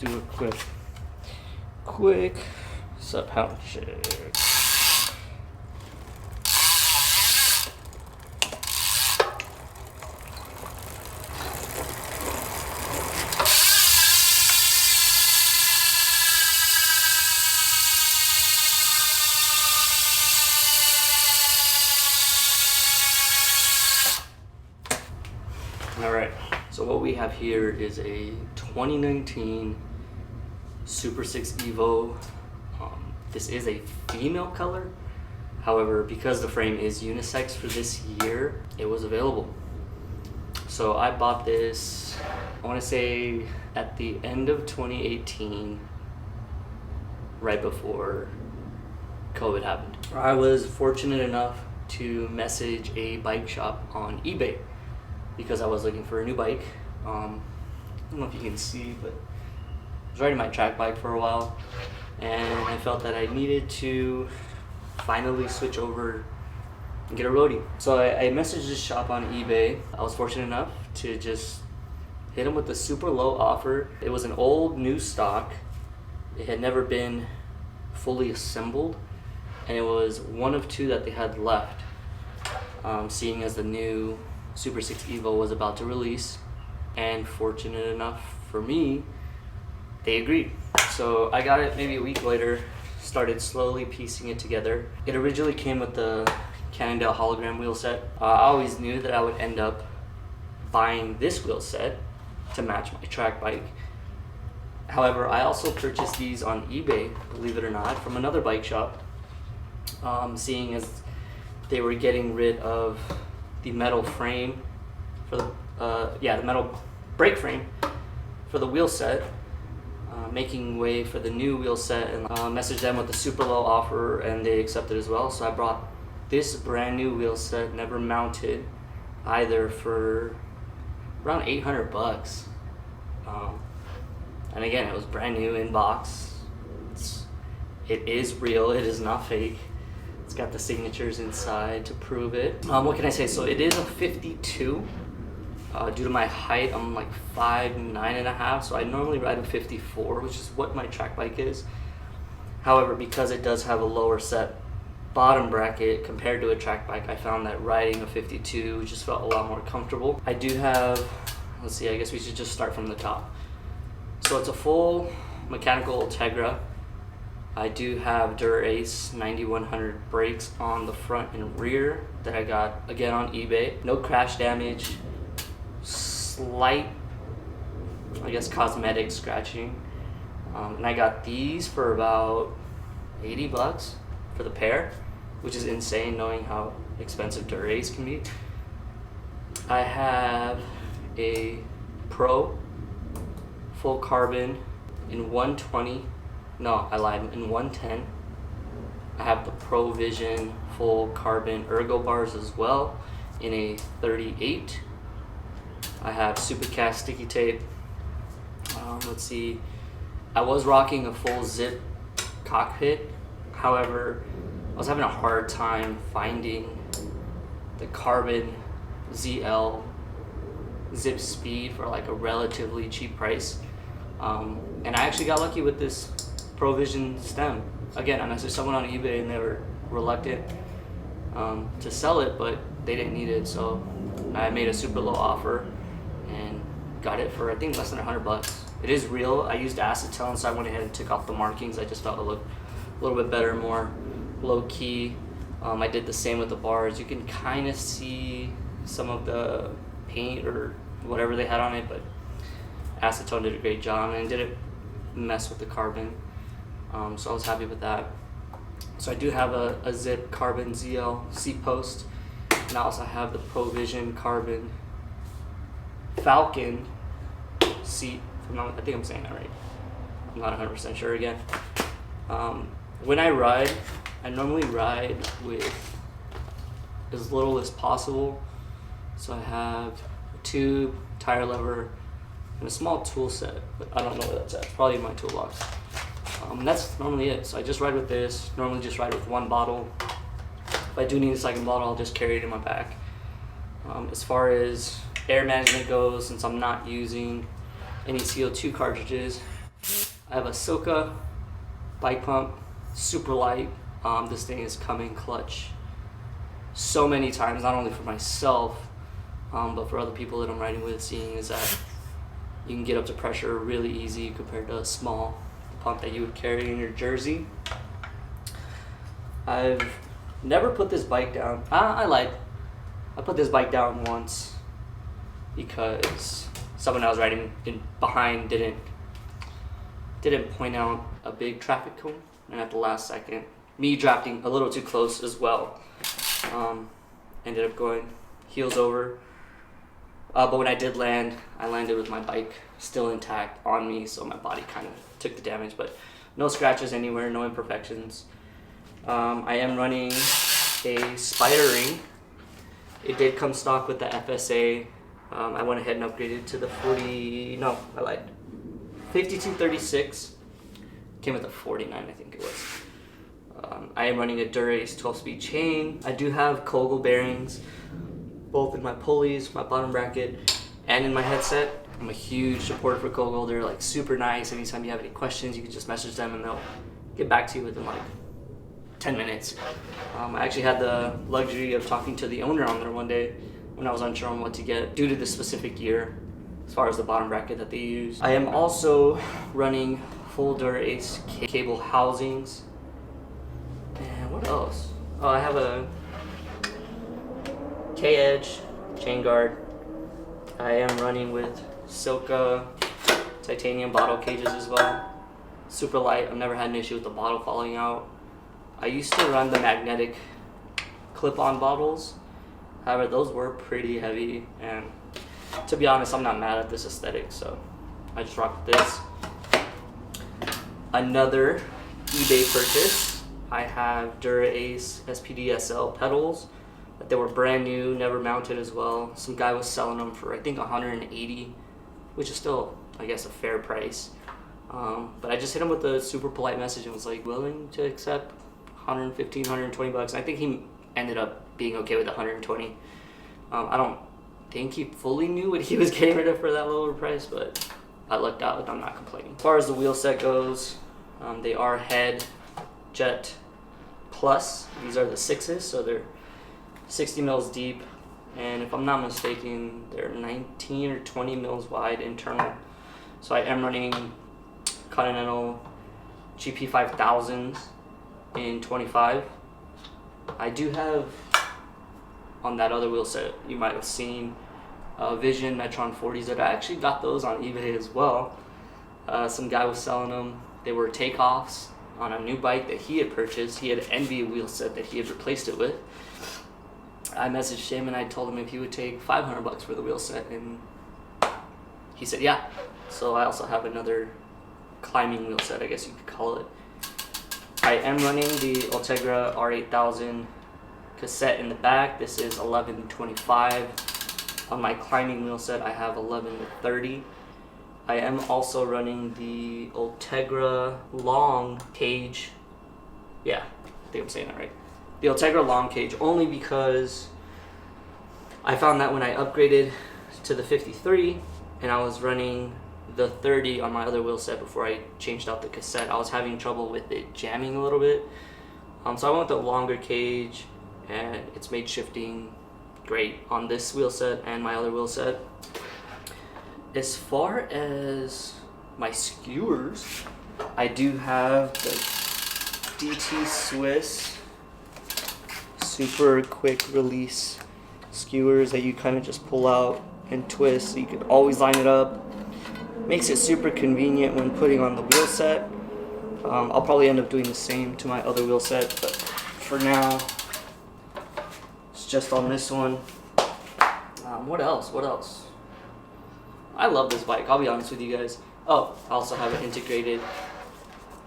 do a quick sub-pound check. Alright, so what we have here is a 2019 SuperSix Evo. This is a female color. However, because the frame is unisex for this year, it was available. So I bought this, I want to say at the end of 2018, right before COVID happened. I was fortunate enough to message a bike shop on eBay because I was looking for a new bike. I don't know if you can see, but I was riding my track bike for a while, and I felt that I needed to finally switch over and get a roadie. So I messaged this shop on eBay. I was fortunate enough to just hit them with a super low offer. It was an old new stock. It had never been fully assembled, and it was one of two that they had left, seeing as the new SuperSix Evo was about to release. And fortunate enough for me, they agreed. So I got it maybe a week later, started slowly piecing it together. It originally came with the Cannondale hologram wheel set. I always knew that I would end up buying this wheel set to match my track bike. However, I also purchased these on eBay, believe it or not, from another bike shop, seeing as they were getting rid of the metal frame for the metal brake frame for the wheel set, making way for the new wheel set, and messaged them with a super low offer, and they accepted as well. So I brought this brand new wheel set, never mounted either, for around 800 bucks. And again, it was brand new in box. It is real, it is not fake. It's got the signatures inside to prove it. What can I say? So it is a 52. Due to my height, I'm like 5'9.5", so I normally ride a 54, which is what my track bike is. However, because it does have a lower set bottom bracket compared to a track bike, I found that riding a 52 just felt a lot more comfortable. I do have, let's see, I guess we should just start from the top. So it's a full mechanical Tegra. I do have Dura-Ace 9100 brakes on the front and rear that I got again on eBay. No crash damage, slight, I guess, cosmetic scratching. And I got these for about 80 bucks for the pair, which is insane knowing how expensive Dura-Ace can be. I have a Pro full carbon in 120. No, I lied, in 110. I have the Pro Vision full carbon ergo bars as well in a 38. I have Supercast sticky tape. Let's see, I was rocking a full zip cockpit. However, I was having a hard time finding the carbon ZL zip speed for like a relatively cheap price. And I actually got lucky with this Pro Vision stem. Again, I messaged someone on eBay and they were reluctant to sell it, but they didn't need it, so I made a super low offer and got it for, I think, less than 100 bucks. It is real. I used acetone, so I went ahead and took off the markings. I just felt it looked a little bit better, more low key. I did the same with the bars. You can kind of see some of the paint or whatever they had on it, but acetone did a great job and didn't mess with the carbon. So I was happy with that. So I do have a zip carbon ZL seat post, and I also have the Pro Vision carbon Falcon seat. I think I'm saying that right. I'm not 100% sure again. When I ride, I normally ride with as little as possible. So I have a tube, tire lever, and a small tool set, but I don't know where that's at. It's probably in my toolbox. That's normally it. So I just ride with this. Normally just ride with one bottle. If I do need a second bottle, I'll just carry it in my back. As far as air management goes, since I'm not using any CO2 cartridges, I have a Soka bike pump, super light. This thing has come in clutch so many times, not only for myself, but for other people that I'm riding with, seeing is that you can get up to pressure really easy compared to a small pump that you would carry in your jersey. I've never put this bike down. I lied. I put this bike down once because someone I was riding behind didn't point out a big traffic cone, and at the last second, me drafting a little too close as well, ended up going heels over. But when I did land, I landed with my bike still intact on me, so my body kind of took the damage, but no scratches anywhere, no imperfections. I am running a Spider Ring. It did come stock with the FSA. I went ahead and upgraded to the 5236. Came with a 49, I think it was. I am running a Dura-Ace 12-speed chain. I do have Kogel bearings, both in my pulleys, my bottom bracket, and in my headset. I'm a huge supporter for Kogel. They're like super nice. Anytime you have any questions, you can just message them and they'll get back to you within like 10 minutes. I actually had the luxury of talking to the owner on there one day when I was unsure on what to get due to the specific year as far as the bottom bracket that they use. I am also running full Dura-Ace cable housings. And what else? Oh, I have a K-Edge chain guard. I am running with Silka titanium bottle cages as well. Super light. I've never had an issue with the bottle falling out. I used to run the magnetic clip-on bottles. However, those were pretty heavy, and to be honest, I'm not mad at this aesthetic, so I just rocked this. Another eBay purchase. I have Dura-Ace SPD SL pedals. They were brand new, never mounted as well. Some guy was selling them for I think 180, which is still, I guess, a fair price. But I just hit him with a super polite message and was like, willing to accept 115, 120 bucks. And I think he ended up being okay with 120. I don't think he fully knew what he was getting rid of for that lower price, but I lucked out and I'm not complaining. As far as the wheel set goes, they are Head Jet Plus. These are the 6s, so they're 60 mils deep, and if I'm not mistaken, they're 19 or 20 mils wide internal. So I am running Continental GP 5000s in 25. I do have on that other wheel set you might have seen Vision Metron 40s that I actually got those on eBay as well. Some guy was selling them. They were takeoffs on a new bike that he had purchased. He had an Envy wheel set that he had replaced it with. I messaged him and I told him if he would take 500 bucks for the wheel set, and he said yeah. So I also have another climbing wheel set, I guess you could call it. I am running the Ultegra R8000 cassette in the back. This is 11-25. On my climbing wheel set I have 11-30. I am also running the Ultegra long cage. Yeah, I think I'm saying that right. The Ultegra long cage, only because I found that when I upgraded to the 53 and I was running the 30 on my other wheel set before I changed out the cassette, I was having trouble with it jamming a little bit. So I went with the longer cage, and it's made shifting great on this wheel set and my other wheel set. As far as my skewers, I do have the DT Swiss super quick release skewers that you kind of just pull out and twist, so you can always line it up. Makes it super convenient when putting on the wheel set. I'll probably end up doing the same to my other wheel set, but for now it's just on this one. What else? I love this bike, I'll be honest with you guys. Oh, I also have an integrated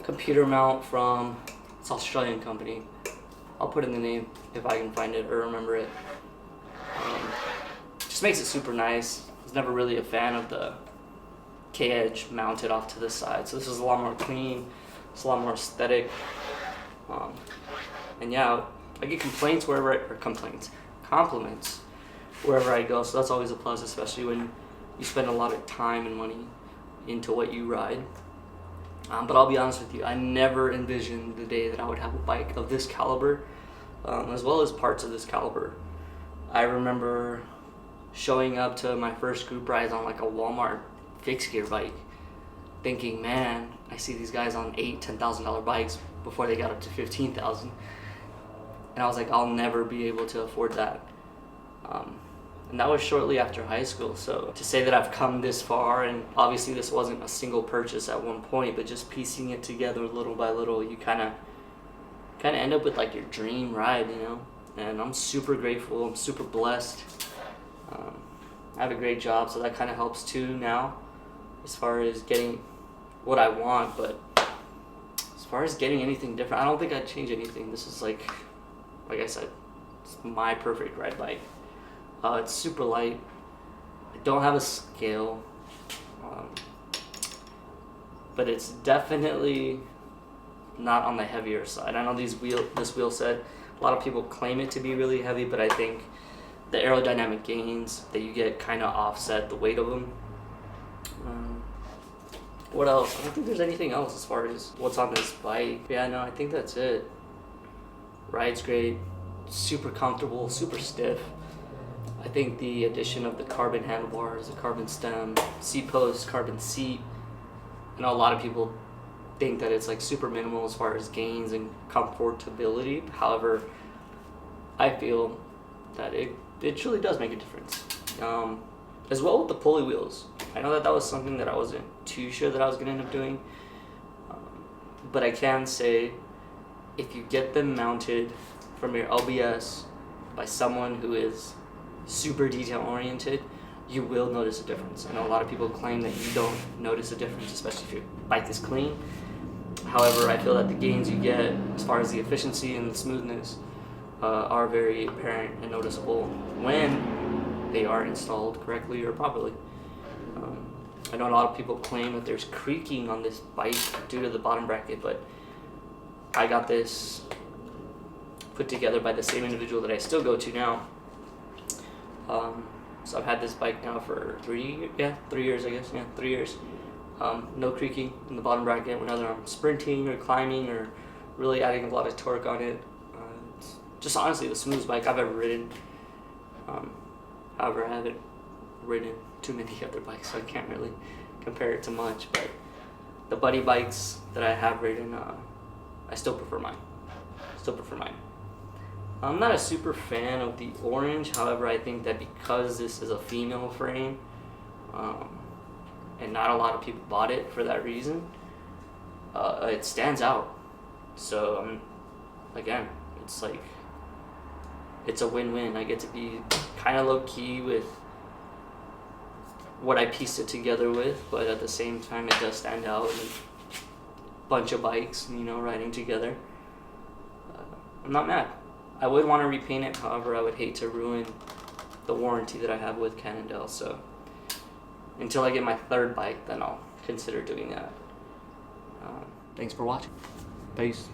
computer mount from this Australian company. I'll put in the name if I can find it or remember it. Just makes it super nice. I was never really a fan of the K-Edge mounted off to the side, so this is a lot more clean. It's a lot more aesthetic. And yeah, I get compliments wherever I go, so that's always a plus, especially when you spend a lot of time and money into what you ride. But I'll be honest with you, I never envisioned the day that I would have a bike of this caliber, as well as parts of this caliber. I remember showing up to my first group rides on like a Walmart fixed gear bike, thinking, man, I see these guys on $8,000-$10,000 bikes before they got up to $15,000, and I was like, I'll never be able to afford that. And that was shortly after high school. So to say that I've come this far, and obviously this wasn't a single purchase at one point, but just piecing it together little by little, you kind of end up with like your dream ride, you know. And I'm super grateful. I'm super blessed. I have a great job, so that kind of helps too now, as far as getting what I want. But as far as getting anything different, I don't think I'd change anything. This is like I said, it's my perfect ride bike. It's super light. I don't have a scale, but it's definitely not on the heavier side. I know this wheel set, a lot of people claim it to be really heavy, but I think the aerodynamic gains that you get kind of offset the weight of them. What else? I don't think there's anything else as far as what's on this bike. Yeah, no, I think that's it. Ride's great, super comfortable, super stiff. I think the addition of the carbon handlebars, the carbon stem, seat post, carbon seat, I know a lot of people think that it's like super minimal as far as gains and comfortability. However, I feel that it truly does make a difference. As well with the pulley wheels. I know that was something that I wasn't too sure that I was going to end up doing. But I can say, if you get them mounted from your LBS by someone who is super detail oriented, you will notice a difference. I know a lot of people claim that you don't notice a difference, especially if your bike is clean. However, I feel that the gains you get as far as the efficiency and the smoothness are very apparent and noticeable when they are installed correctly or properly. I know a lot of people claim that there's creaking on this bike due to the bottom bracket, but I got this put together by the same individual that I still go to now. So I've had this bike now for 3 years, I guess. 3 years. No creaking in the bottom bracket whenever I'm sprinting or climbing or really adding a lot of torque on it. It's just honestly the smoothest bike I've ever ridden. However, I haven't ridden too many other bikes, so I can't really compare it to much. But the buddy bikes that I have ridden, I still prefer mine. I'm not a super fan of the orange. However, I think that because this is a female frame, and not a lot of people bought it for that reason, it stands out. So again, it's like, it's a win-win. I get to be kind of low-key with what I pieced it together with, but at the same time it does stand out in a bunch of bikes, you know, riding together. I'm not mad. I would want to repaint it, however, I would hate to ruin the warranty that I have with Cannondale, so until I get my third bike, then I'll consider doing that. Thanks for watching. Peace.